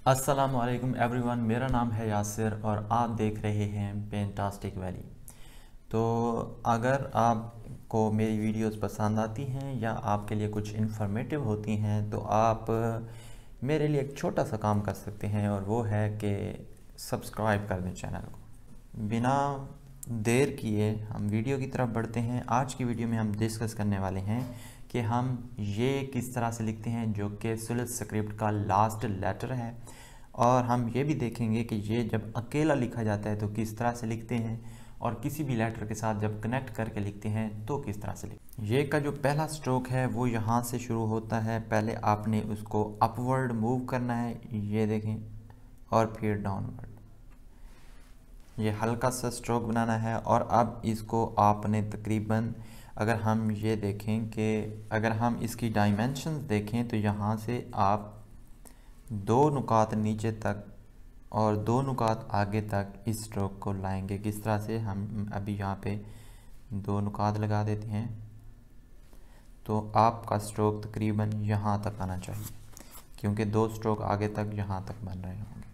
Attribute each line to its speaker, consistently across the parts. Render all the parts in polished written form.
Speaker 1: अस्सलामुअलैकुम एवरीवन, मेरा नाम है यासिर और आप देख रहे हैं पेंटास्टिक वैली। तो अगर आपको मेरी वीडियोस पसंद आती हैं या आपके लिए कुछ इन्फॉर्मेटिव होती हैं तो आप मेरे लिए एक छोटा सा काम कर सकते हैं और वो है कि सब्सक्राइब कर दें चैनल को। बिना देर किए हम वीडियो की तरफ बढ़ते हैं। आज की वीडियो में हम डिस्कस करने वाले हैं कि हम ये किस तरह से लिखते हैं, जो कि सुलत स्क्रिप्ट का लास्ट लेटर है, और हम ये भी देखेंगे कि ये जब अकेला लिखा जाता है तो किस तरह से लिखते हैं, और किसी भी लेटर के साथ जब कनेक्ट करके लिखते हैं तो किस तरह से लिखते हैं। ये का जो पहला स्ट्रोक है वो यहाँ से शुरू होता है। पहले आपने उसको अपवर्ड मूव करना है, ये देखें, और फिर डाउनवर्ड। ये हल्का सा स्ट्रोक बनाना है। और अब इसको आपने तकरीबन, अगर हम ये देखें कि अगर हम इसकी डायमेंशंस देखें तो यहाँ से आप 2 नुकात नीचे तक और 2 नुकात आगे तक इस स्ट्रोक को लाएंगे। किस तरह से, हम अभी यहाँ पे 2 नुकात लगा देते हैं तो आपका स्ट्रोक तकरीबन यहाँ तक आना चाहिए, क्योंकि 2 स्ट्रोक आगे तक यहाँ तक बन रहे होंगे।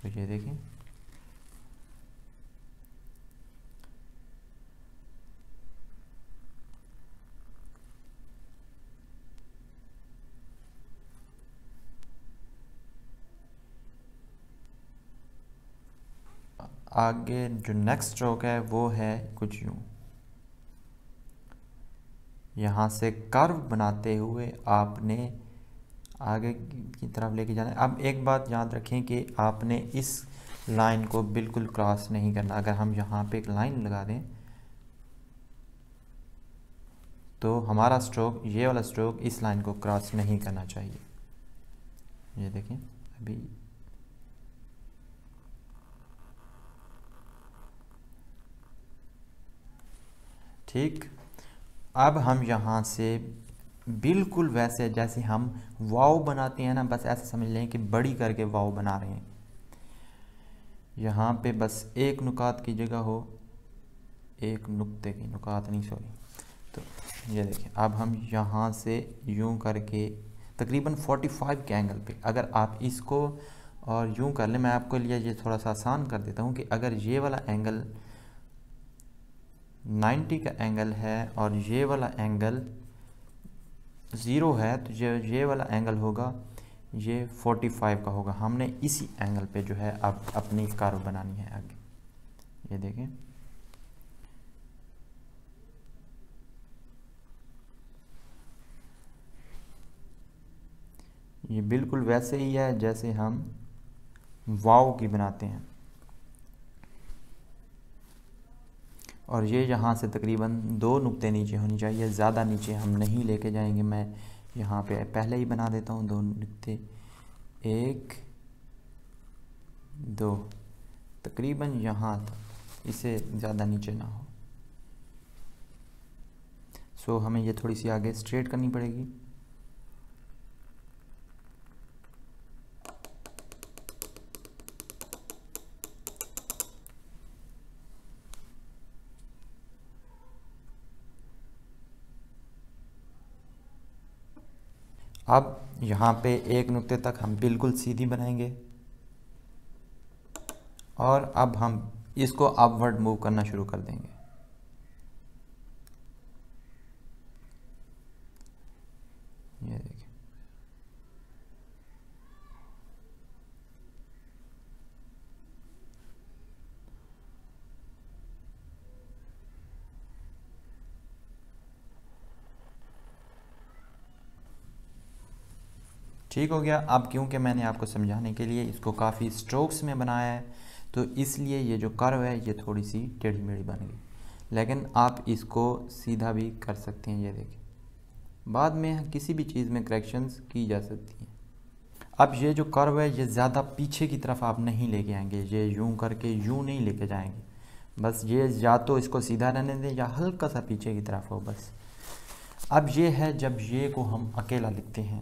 Speaker 1: तो ये देखें, आगे जो नेक्स्ट स्ट्रोक है वो है कुछ यूँ, यहाँ से कर्व बनाते हुए आपने आगे की तरफ लेके जाना है। अब एक बात याद रखें कि आपने इस लाइन को बिल्कुल क्रॉस नहीं करना। अगर हम यहाँ पे एक लाइन लगा दें तो हमारा स्ट्रोक, ये वाला स्ट्रोक, इस लाइन को क्रॉस नहीं करना चाहिए। ये देखें अभी, ठीक। अब हम यहाँ से बिल्कुल वैसे जैसे हम वाव बनाते हैं ना, बस ऐसे समझ लें कि बड़ी करके वाव बना रहे हैं। यहाँ पे बस एक नुकात की जगह हो, एक नुक्ते की, नुकात नहीं सॉरी। तो ये देखिए, अब हम यहाँ से यूं करके तकरीबन 45 के एंगल पे, अगर आप इसको और यूं कर लें, मैं आपके लिए ये थोड़ा सा आसान कर देता हूँ कि अगर ये वाला एंगल 90 का एंगल है और ये वाला एंगल 0 है, तो ये वाला एंगल होगा, ये 45 का होगा। हमने इसी एंगल पे जो है अब अपनी कर्व बनानी है आगे। ये देखें, ये बिल्कुल वैसे ही है जैसे हम वाव की बनाते हैं। और ये यहाँ से तकरीबन 2 नुक्ते नीचे होनी चाहिए, ज़्यादा नीचे हम नहीं लेके जाएंगे। मैं यहाँ पे पहले ही बना देता हूँ 2 नुक्ते, 1 2, तकरीबन यहाँ तक, इसे ज़्यादा नीचे ना हो। सो हमें ये थोड़ी सी आगे स्ट्रेट करनी पड़ेगी। अब यहाँ पे 1 नुक्ते तक हम बिल्कुल सीधी बनाएंगे और अब हम इसको अपवर्ड मूव करना शुरू कर देंगे। ये देखिए, ठीक हो गया। अब क्योंकि मैंने आपको समझाने के लिए इसको काफ़ी स्ट्रोक्स में बनाया है तो इसलिए ये जो कर्व है ये थोड़ी सी टेढ़ी मेढ़ी बन गई, लेकिन आप इसको सीधा भी कर सकते हैं। ये देखिए, बाद में किसी भी चीज़ में करेक्शंस की जा सकती हैं। अब ये जो कर्व है ये ज़्यादा पीछे की तरफ आप नहीं लेके आएंगे, ये यूं करके यूं नहीं लेके जाएंगे। बस ये या तो इसको सीधा रहने दें या हल्का सा पीछे की तरफ हो बस। अब ये है जब ये को हम अकेला लिखते हैं।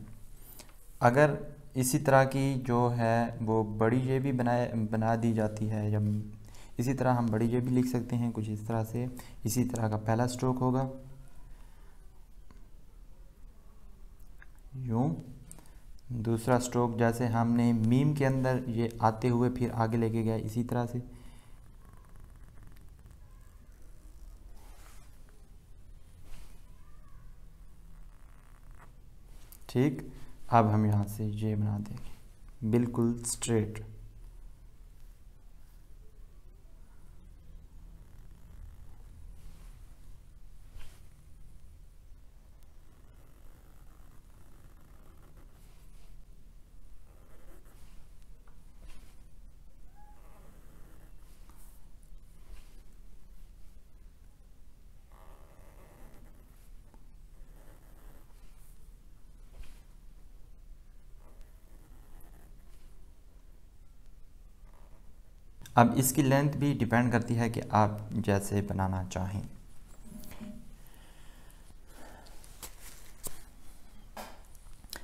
Speaker 1: अगर इसी तरह की जो है वो बड़ी ये भी बना दी जाती है, जब इसी तरह हम बड़ी ये भी लिख सकते हैं कुछ इस तरह से। इसी तरह का पहला स्ट्रोक होगा, यूं दूसरा स्ट्रोक जैसे हमने मीम के अंदर ये आते हुए फिर आगे लेके गया, इसी तरह से। ठीक, अब हम यहाँ से ये बना देंगे बिल्कुल स्ट्रेट। अब इसकी लेंथ भी डिपेंड करती है कि आप जैसे बनाना चाहें।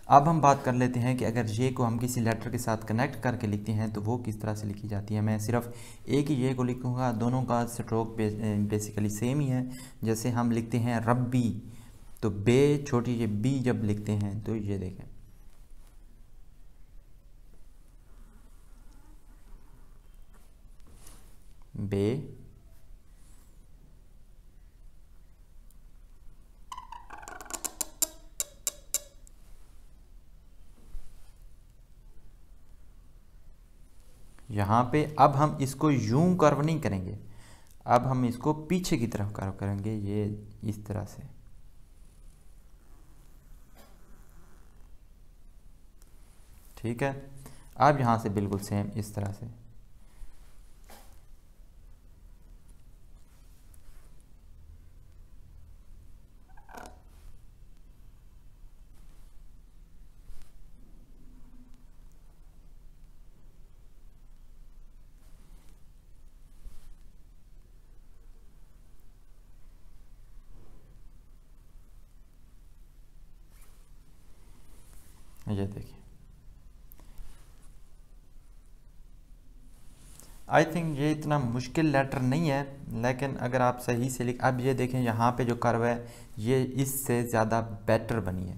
Speaker 1: अब हम बात कर लेते हैं कि अगर ये को हम किसी लेटर के साथ कनेक्ट करके लिखते हैं तो वो किस तरह से लिखी जाती है। मैं सिर्फ एक ही ये को लिखूँगा, दोनों का स्ट्रोक बेसिकली सेम ही है। जैसे हम लिखते हैं रब्बी, तो बे छोटी ये बी जब लिखते हैं तो ये देखें, बे, यहाँ पे अब हम इसको यूं कर्व नहीं करेंगे, अब हम इसको पीछे की तरफ कर्व करेंगे, ये इस तरह से। ठीक है, अब यहाँ से बिल्कुल सेम इस तरह से। ये देखिए, आई थिंक ये इतना मुश्किल लेटर नहीं है, लेकिन अगर आप सही से लिख, अब ये देखें यहाँ पे जो कर्व है ये इससे ज़्यादा बेटर बनी है।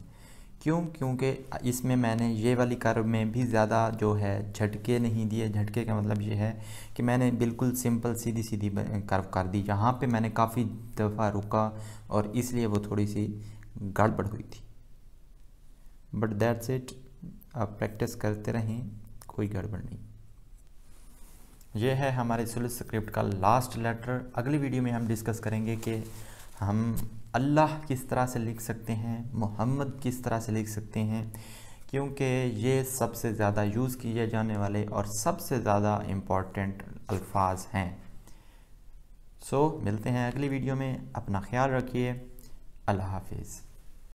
Speaker 1: क्यों? क्योंकि इसमें मैंने ये वाली कर्व में भी ज़्यादा जो है झटके नहीं दिए। झटके का मतलब ये है कि मैंने बिल्कुल सिंपल सीधी सीधी कर्व कर दी। यहाँ पे मैंने काफ़ी दफ़ा रुका और इसलिए वो थोड़ी सी गड़बड़ हुई थी। बट दैट्स इट, आप प्रैक्टिस करते रहें, कोई गड़बड़ नहीं। ये है हमारे सुलह स्क्रिप्ट का लास्ट लेटर। अगली वीडियो में हम डिस्कस करेंगे कि हम अल्लाह किस तरह से लिख सकते हैं, मोहम्मद किस तरह से लिख सकते हैं, क्योंकि ये सबसे ज़्यादा यूज़ किए जाने वाले और सबसे ज़्यादा इम्पॉर्टेंट अल्फाज हैं। सो मिलते हैं अगली वीडियो में, अपना ख्याल रखिए, अल्लाह हाफिज़।